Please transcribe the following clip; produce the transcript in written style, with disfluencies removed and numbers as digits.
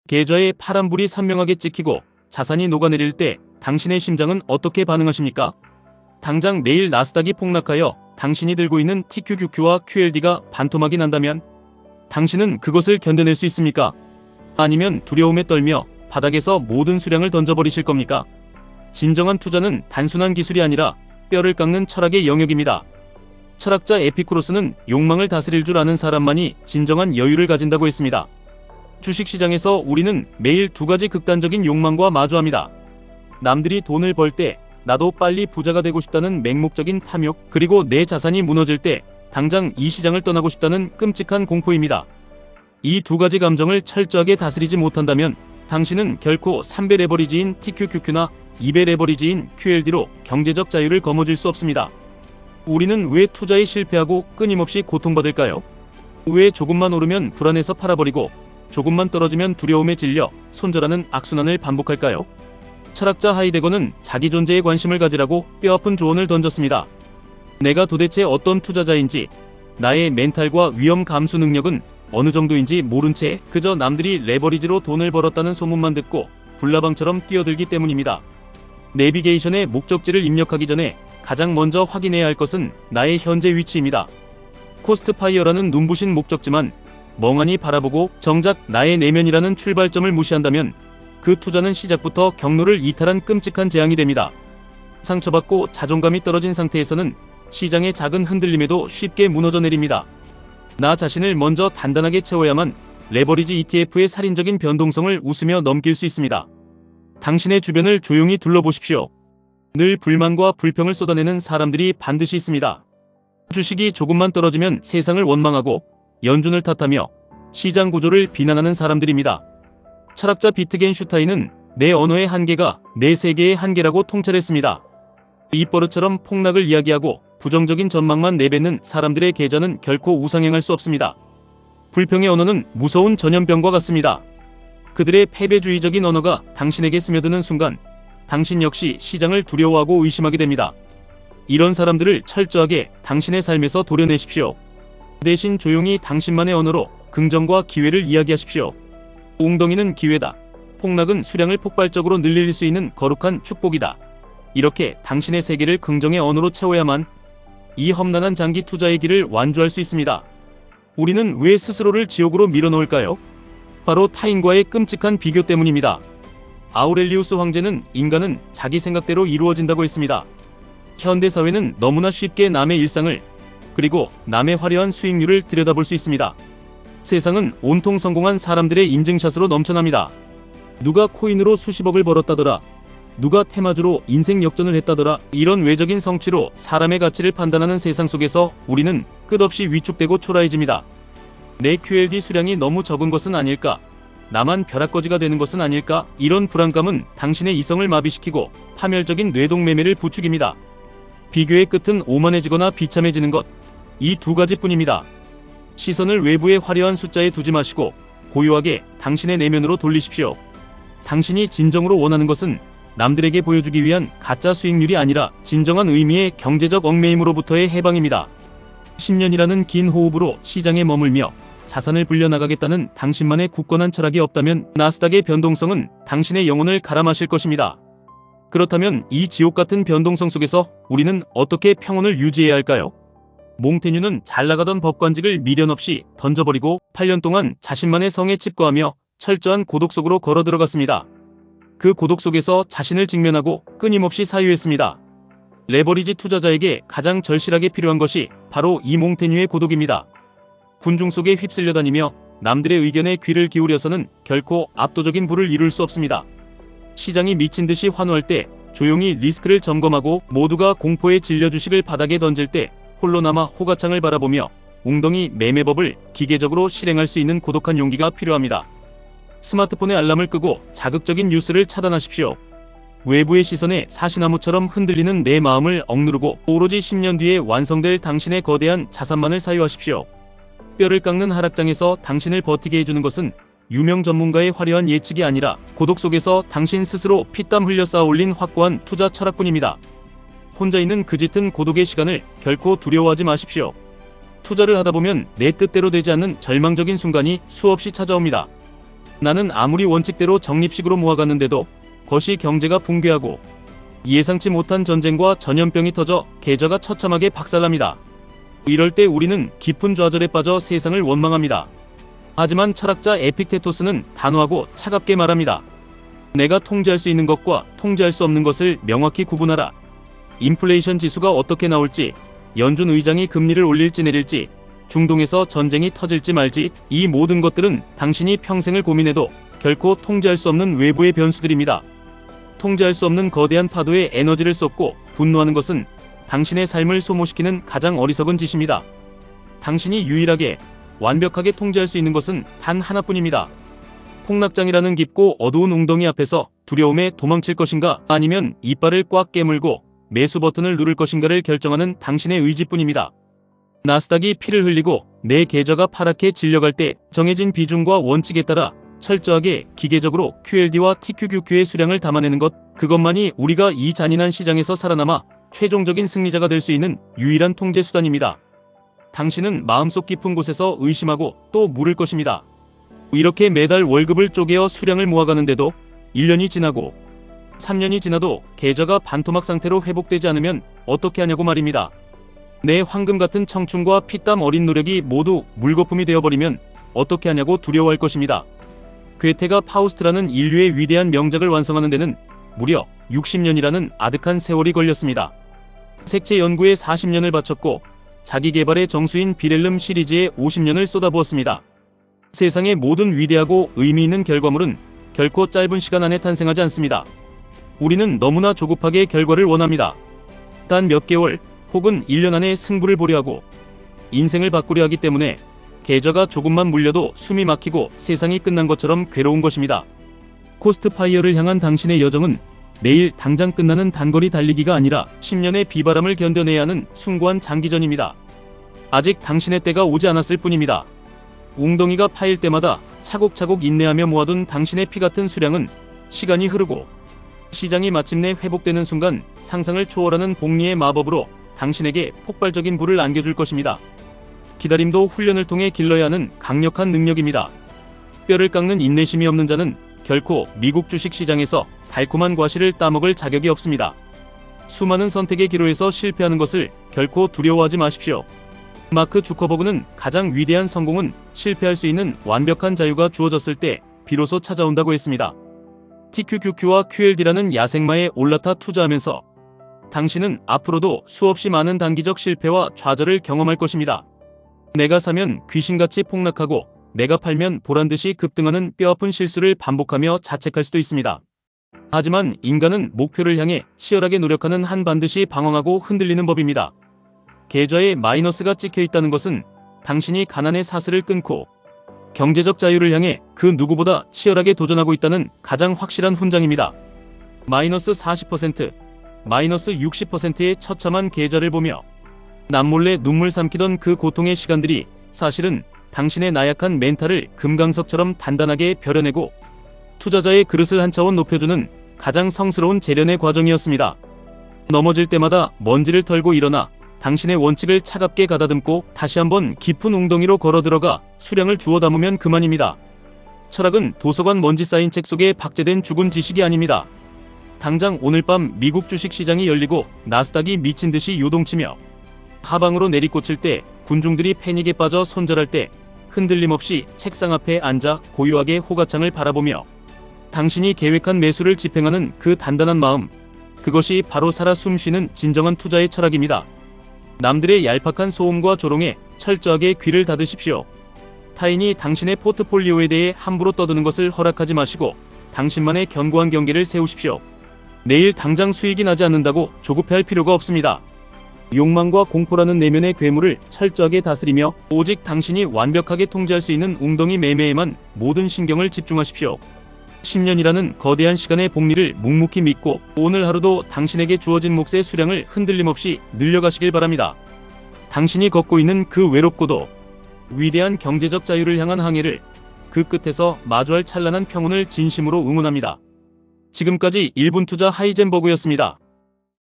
계좌에 파란불이 선명하게 찍히고 자산이 녹아내릴 때 당신의 심장은 어떻게 반응하십니까? 당장 내일 나스닥이 폭락하여 당신이 들고 있는 TQQQ와 QLD가 반토막이 난다면 당신은 그것을 견뎌낼 수 있습니까? 아니면 두려움에 떨며 바닥에서 모든 수량을 던져버리실 겁니까? 진정한 투자는 단순한 기술이 아니라 뼈를 깎는 철학의 영역입니다. 철학자 에피쿠로스는 욕망을 다스릴 줄 아는 사람만이 진정한 여유를 가진다고 했습니다. 주식시장에서 우리는 매일 두 가지 극단적인 욕망과 마주합니다. 남들이 돈을 벌 때 나도 빨리 부자가 되고 싶다는 맹목적인 탐욕, 그리고 내 자산이 무너질 때 당장 이 시장을 떠나고 싶다는 끔찍한 공포입니다. 이 두 가지 감정을 철저하게 다스리지 못한다면 당신은 결코 3배 레버리지인 TQQQ나 2배 레버리지인 QLD로 경제적 자유를 거머쥘 수 없습니다. 우리는 왜 투자에 실패하고 끊임없이 고통받을까요? 왜 조금만 오르면 불안해서 팔아버리고 조금만 떨어지면 두려움에 질려 손절하는 악순환을 반복할까요? 철학자 하이데거는 자기 존재에 관심을 가지라고 뼈아픈 조언을 던졌습니다. 내가 도대체 어떤 투자자인지, 나의 멘탈과 위험 감수 능력은 어느 정도인지 모른 채 그저 남들이 레버리지로 돈을 벌었다는 소문만 듣고 불나방처럼 뛰어들기 때문입니다. 내비게이션에 목적지를 입력하기 전에 가장 먼저 확인해야 할 것은 나의 현재 위치입니다. 코스트파이어라는 눈부신 목적지만 멍하니 바라보고 정작 나의 내면이라는 출발점을 무시한다면 그 투자는 시작부터 경로를 이탈한 끔찍한 재앙이 됩니다. 상처받고 자존감이 떨어진 상태에서는 시장의 작은 흔들림에도 쉽게 무너져 내립니다. 나 자신을 먼저 단단하게 채워야만 레버리지 ETF의 살인적인 변동성을 웃으며 넘길 수 있습니다. 당신의 주변을 조용히 둘러보십시오. 늘 불만과 불평을 쏟아내는 사람들이 반드시 있습니다. 주식이 조금만 떨어지면 세상을 원망하고 연준을 탓하며 시장 구조를 비난하는 사람들입니다. 철학자 비트겐슈타인은 내 언어의 한계가 내 세계의 한계라고 통찰했습니다. 입버릇처럼 폭락을 이야기하고 부정적인 전망만 내뱉는 사람들의 계좌는 결코 우상향할 수 없습니다. 불평의 언어는 무서운 전염병과 같습니다. 그들의 패배주의적인 언어가 당신에게 스며드는 순간 당신 역시 시장을 두려워하고 의심하게 됩니다. 이런 사람들을 철저하게 당신의 삶에서 도려내십시오. 대신 조용히 당신만의 언어로 긍정과 기회를 이야기하십시오. 웅덩이는 기회다. 폭락은 수량을 폭발적으로 늘릴 수 있는 거룩한 축복이다. 이렇게 당신의 세계를 긍정의 언어로 채워야만 이 험난한 장기 투자의 길을 완주할 수 있습니다. 우리는 왜 스스로를 지옥으로 밀어넣을까요? 바로 타인과의 끔찍한 비교 때문입니다. 아우렐리우스 황제는 인간은 자기 생각대로 이루어진다고 했습니다. 현대사회는 너무나 쉽게 남의 일상을, 그리고 남의 화려한 수익률을 들여다볼 수 있습니다. 세상은 온통 성공한 사람들의 인증샷으로 넘쳐납니다. 누가 코인으로 수십억을 벌었다더라. 누가 테마주로 인생 역전을 했다더라. 이런 외적인 성취로 사람의 가치를 판단하는 세상 속에서 우리는 끝없이 위축되고 초라해집니다. 내 QLD 수량이 너무 적은 것은 아닐까? 나만 벼락거지가 되는 것은 아닐까? 이런 불안감은 당신의 이성을 마비시키고 파멸적인 뇌동매매를 부추깁니다. 비교의 끝은 오만해지거나 비참해지는 것, 이 두 가지뿐입니다. 시선을 외부의 화려한 숫자에 두지 마시고 고요하게 당신의 내면으로 돌리십시오. 당신이 진정으로 원하는 것은 남들에게 보여주기 위한 가짜 수익률이 아니라 진정한 의미의 경제적 얽매임으로부터의 해방입니다. 10년이라는 긴 호흡으로 시장에 머물며 자산을 불려나가겠다는 당신만의 굳건한 철학이 없다면 나스닥의 변동성은 당신의 영혼을 갈아마실 것입니다. 그렇다면 이 지옥같은 변동성 속에서 우리는 어떻게 평온을 유지해야 할까요? 몽테뉴는 잘나가던 법관직을 미련 없이 던져버리고 8년 동안 자신만의 성에 칩거하며 철저한 고독 속으로 걸어 들어갔습니다. 그 고독 속에서 자신을 직면하고 끊임없이 사유했습니다. 레버리지 투자자에게 가장 절실하게 필요한 것이 바로 이 몽테뉴의 고독입니다. 군중 속에 휩쓸려 다니며 남들의 의견에 귀를 기울여서는 결코 압도적인 부를 이룰 수 없습니다. 시장이 미친 듯이 환호할 때 조용히 리스크를 점검하고 모두가 공포에 질려 주식을 바닥에 던질 때 홀로 남아 호가창을 바라보며 웅덩이 매매법을 기계적으로 실행할 수 있는 고독한 용기가 필요합니다. 스마트폰의 알람을 끄고 자극적인 뉴스를 차단하십시오. 외부의 시선에 사시나무처럼 흔들리는 내 마음을 억누르고 오로지 10년 뒤에 완성될 당신의 거대한 자산만을 사유하십시오. 뼈를 깎는 하락장에서 당신을 버티게 해주는 것은 유명 전문가의 화려한 예측이 아니라 고독 속에서 당신 스스로 피땀 흘려 쌓아 올린 확고한 투자 철학뿐입니다. 혼자 있는 그 짙은 고독의 시간을 결코 두려워하지 마십시오. 투자를 하다 보면 내 뜻대로 되지 않는 절망적인 순간이 수없이 찾아옵니다. 나는 아무리 원칙대로 적립식으로 모아갔는데도 것이 경제가 붕괴하고 예상치 못한 전쟁과 전염병이 터져 계좌가 처참하게 박살납니다. 이럴 때 우리는 깊은 좌절에 빠져 세상을 원망합니다. 하지만 철학자 에픽테토스는 단호하고 차갑게 말합니다. 내가 통제할 수 있는 것과 통제할 수 없는 것을 명확히 구분하라. 인플레이션 지수가 어떻게 나올지, 연준 의장이 금리를 올릴지 내릴지, 중동에서 전쟁이 터질지 말지, 이 모든 것들은 당신이 평생을 고민해도 결코 통제할 수 없는 외부의 변수들입니다. 통제할 수 없는 거대한 파도에 에너지를 쏟고 분노하는 것은 당신의 삶을 소모시키는 가장 어리석은 짓입니다. 당신이 유일하게 완벽하게 통제할 수 있는 것은 단 하나뿐입니다. 폭락장이라는 깊고 어두운 웅덩이 앞에서 두려움에 도망칠 것인가, 아니면 이빨을 꽉 깨물고 매수 버튼을 누를 것인가를 결정하는 당신의 의지뿐입니다. 나스닥이 피를 흘리고 내 계좌가 파랗게 질려갈 때 정해진 비중과 원칙에 따라 철저하게 기계적으로 QLD와 TQQQ의 수량을 담아내는 것, 그것만이 우리가 이 잔인한 시장에서 살아남아 최종적인 승리자가 될 수 있는 유일한 통제 수단입니다. 당신은 마음속 깊은 곳에서 의심하고 또 물을 것입니다. 이렇게 매달 월급을 쪼개어 수량을 모아가는데도 1년이 지나고 3년이 지나도 계좌가 반토막 상태로 회복되지 않으면 어떻게 하냐고 말입니다. 내 황금 같은 청춘과 피땀 어린 노력이 모두 물거품이 되어버리면 어떻게 하냐고 두려워할 것입니다. 괴테가 파우스트라는 인류의 위대한 명작을 완성하는 데는 무려 60년이라는 아득한 세월이 걸렸습니다. 색채 연구에 40년을 바쳤고 자기 개발의 정수인 비렐름 시리즈에 50년을 쏟아부었습니다. 세상의 모든 위대하고 의미 있는 결과물은 결코 짧은 시간 안에 탄생하지 않습니다. 우리는 너무나 조급하게 결과를 원합니다. 단 몇 개월 혹은 1년 안에 승부를 보려 하고 인생을 바꾸려 하기 때문에 계좌가 조금만 물려도 숨이 막히고 세상이 끝난 것처럼 괴로운 것입니다. 코스트파이어를 향한 당신의 여정은 내일 당장 끝나는 단거리 달리기가 아니라 10년의 비바람을 견뎌내야 하는 숭고한 장기전입니다. 아직 당신의 때가 오지 않았을 뿐입니다. 웅덩이가 파일 때마다 차곡차곡 인내하며 모아둔 당신의 피 같은 수량은 시간이 흐르고 시장이 마침내 회복되는 순간 상상을 초월하는 복리의 마법으로 당신에게 폭발적인 불을 안겨줄 것입니다. 기다림도 훈련을 통해 길러야 하는 강력한 능력입니다. 뼈를 깎는 인내심이 없는 자는 결코 미국 주식시장에서 달콤한 과실을 따먹을 자격이 없습니다. 수많은 선택의 기로에서 실패하는 것을 결코 두려워하지 마십시오. 마크 주커버그는 가장 위대한 성공은 실패할 수 있는 완벽한 자유가 주어졌을 때 비로소 찾아온다고 했습니다. TQQQ와 QLD라는 야생마에 올라타 투자하면서 당신은 앞으로도 수없이 많은 단기적 실패와 좌절을 경험할 것입니다. 내가 사면 귀신같이 폭락하고 내가 팔면 보란듯이 급등하는 뼈아픈 실수를 반복하며 자책할 수도 있습니다. 하지만 인간은 목표를 향해 치열하게 노력하는 한 반드시 방황하고 흔들리는 법입니다. 계좌에 마이너스가 찍혀 있다는 것은 당신이 가난의 사슬을 끊고 경제적 자유를 향해 그 누구보다 치열하게 도전하고 있다는 가장 확실한 훈장입니다. 마이너스 40%, 마이너스 60%의 처참한 계좌를 보며 남몰래 눈물 삼키던 그 고통의 시간들이 사실은 당신의 나약한 멘탈을 금강석처럼 단단하게 벼려내고 투자자의 그릇을 한 차원 높여주는 가장 성스러운 재련의 과정이었습니다. 넘어질 때마다 먼지를 털고 일어나 당신의 원칙을 차갑게 가다듬고 다시 한번 깊은 웅덩이로 걸어들어가 수량을 주워 담으면 그만입니다. 철학은 도서관 먼지 쌓인 책 속에 박제된 죽은 지식이 아닙니다. 당장 오늘 밤 미국 주식시장이 열리고 나스닥이 미친듯이 요동치며 하방으로 내리꽂힐 때, 군중들이 패닉에 빠져 손절할 때 흔들림 없이 책상 앞에 앉아 고요하게 호가창을 바라보며 당신이 계획한 매수를 집행하는 그 단단한 마음, 그것이 바로 살아 숨쉬는 진정한 투자의 철학입니다. 남들의 얄팍한 소음과 조롱에 철저하게 귀를 닫으십시오. 타인이 당신의 포트폴리오에 대해 함부로 떠드는 것을 허락하지 마시고 당신만의 견고한 경계를 세우십시오. 내일 당장 수익이 나지 않는다고 조급해할 필요가 없습니다. 욕망과 공포라는 내면의 괴물을 철저하게 다스리며 오직 당신이 완벽하게 통제할 수 있는 웅덩이 매매에만 모든 신경을 집중하십시오. 10년이라는 거대한 시간의 복리를 묵묵히 믿고 오늘 하루도 당신에게 주어진 몫의 수량을 흔들림 없이 늘려가시길 바랍니다. 당신이 걷고 있는 그 외롭고도 위대한 경제적 자유를 향한 항해를 그 끝에서 마주할 찬란한 평온을 진심으로 응원합니다. 지금까지 1분 투자 하이젠버그였습니다.